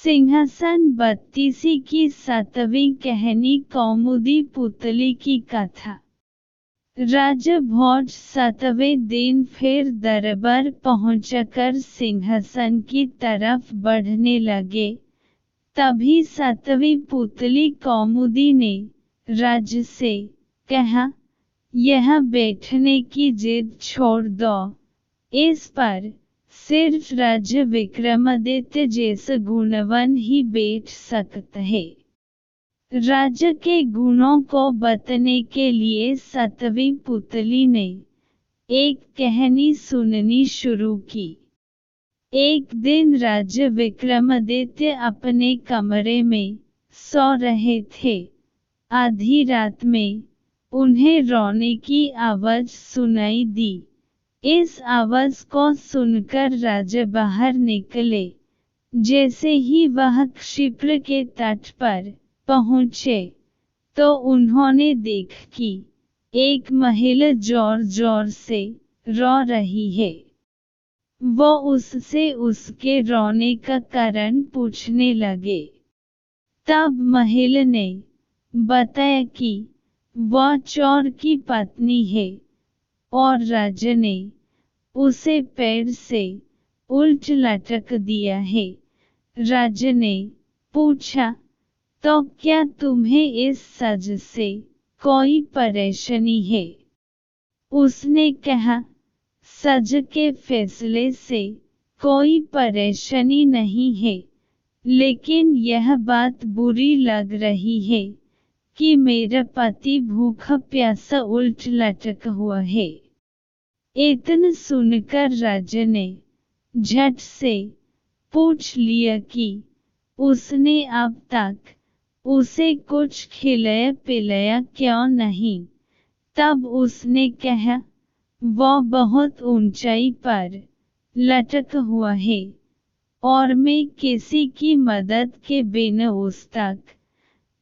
सिंहासन 32 की 7वीं कहानी कौमुदी पुतली की कथा। राजा भोज 7वें दिन फिर दरबार पहुंचकर सिंहासन की तरफ बढ़ने लगे। तभी 7वीं पुतली कौमुदी ने राज से कहा, यह बैठने की जिद छोड़ दो। इस पर सिर्फ राजा विक्रमादित्य जैसा गुणवान ही बैठ सकता है। राजा के गुणों को बताने के लिए 7वीं पुतली ने एक कहानी सुननी शुरू की। एक दिन राजा विक्रमादित्य अपने कमरे में सो रहे थे। आधी रात में उन्हें रोने की आवाज सुनाई दी। इस आवाज को सुनकर राजा बाहर निकले। जैसे ही वह क्षिप्र के तट पर पहुँचे तो उन्होंने देखा कि एक महिला जोर जोर से रो रही है। वो उससे उसके रोने का कारण पूछने लगे। तब महिला ने बताया कि वह चोर की पत्नी है और राजा ने उसे पैर से उल्ट लटक दिया है। राजा ने पूछा, तो क्या तुम्हें इस सजा से कोई परेशानी है? उसने कहा, सजा के फैसले से कोई परेशानी नहीं है, लेकिन यह बात बुरी लग रही है कि मेरा पति भूखा प्यासा उल्ट लटका हुआ है। इतना सुनकर राजा ने झट से पूछ लिया कि उसने अब तक उसे कुछ खिलाया पिलाया क्यों नहीं। तब उसने कहा, वो बहुत ऊंचाई पर लटका हुआ है और मैं किसी की मदद के बिना उस तक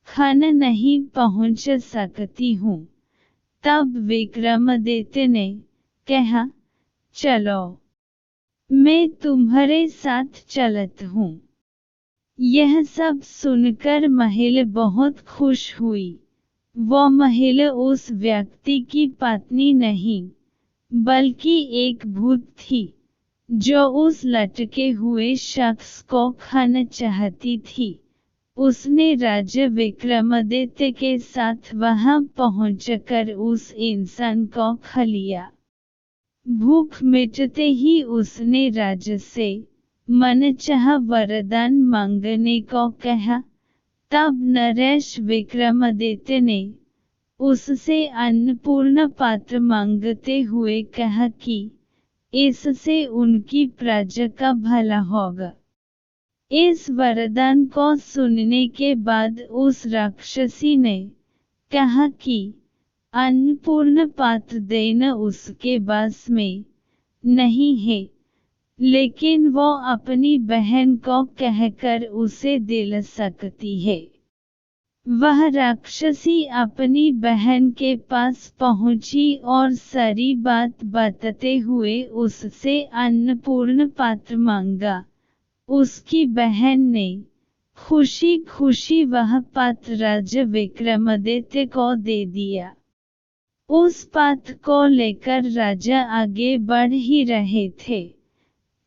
खाना नहीं पहुंच सकती हूँ। तब विक्रमादित्य ने कहा, चलो मैं तुम्हारे साथ चलता हूँ। यह सब सुनकर महिला बहुत खुश हुई। वो महिला उस व्यक्ति की पत्नी नहीं बल्कि एक भूत थी जो उस लटके हुए शख्स को खाना चाहती थी। उसने राजा विक्रमादित्य के साथ वहां पहुंचकर उस इंसान को खा लिया। भूख मिटते ही उसने राजा से मनचाहा वरदान मांगने को कहा। तब नरेश विक्रमादित्य ने उससे अन्नपूर्णा पात्र मांगते हुए कहा कि इससे उनकी प्रजा का भला होगा। इस वरदान को सुनने के बाद उस राक्षसी ने कहा कि अन्नपूर्णा पात्र देना उसके बस में नहीं है, लेकिन वो अपनी बहन को कहकर उसे दिला सकती है। वह राक्षसी अपनी बहन के पास पहुंची और सारी बात बताते हुए उससे अन्नपूर्णा पात्र मांगा। उसकी बहन ने खुशी खुशी वह पात्र राजा विक्रमादित्य को दे दिया। उस पात्र को लेकर राजा आगे बढ़ ही रहे थे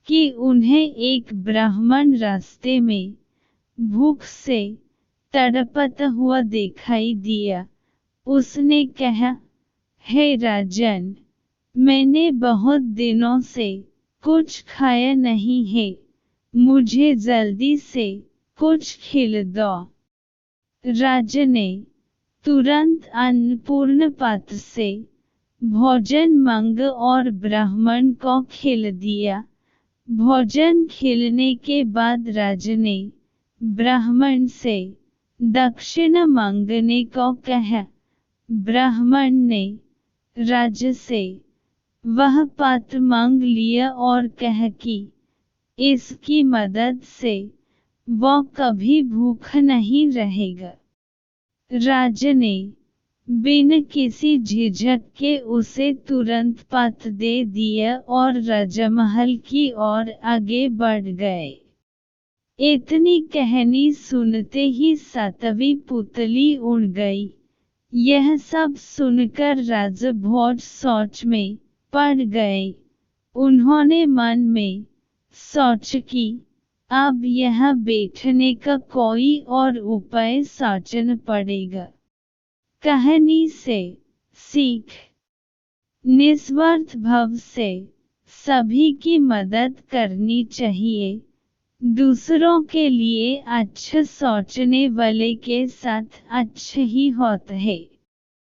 कि उन्हें एक ब्राह्मण रास्ते में भूख से तड़पता हुआ दिखाई दिया। उसने कहा, हे राजन, मैंने बहुत दिनों से कुछ खाया नहीं है, मुझे जल्दी से कुछ खिला दो। राजा ने तुरंत अन्नपूर्णा पात्र से भोजन मांगा और ब्राह्मण को खिला दिया। भोजन खिलाने के बाद राजा ने ब्राह्मण से दक्षिणा मांगने को कहा। ब्राह्मण ने राजा से वह पात्र मांग लिया और कहा कि इसकी मदद से वो कभी भूखा नहीं रहेगा। राजा ने बिना किसी झिझक के उसे तुरंत पात्र दे दिया और राजमहल की ओर आगे बढ़ गए। इतनी कहानी सुनते ही सातवीं पुतली उड़ गई। यह सब सुनकर राजभोज सोच में पड़ गए। उन्होंने मन में सोच की अब यहाँ बैठने का कोई और उपाय सोचना पड़ेगा। कहानी से सीख, निस्वार्थ भाव से सभी की मदद करनी चाहिए। दूसरों के लिए अच्छा सोचने वाले के साथ अच्छा ही होता है।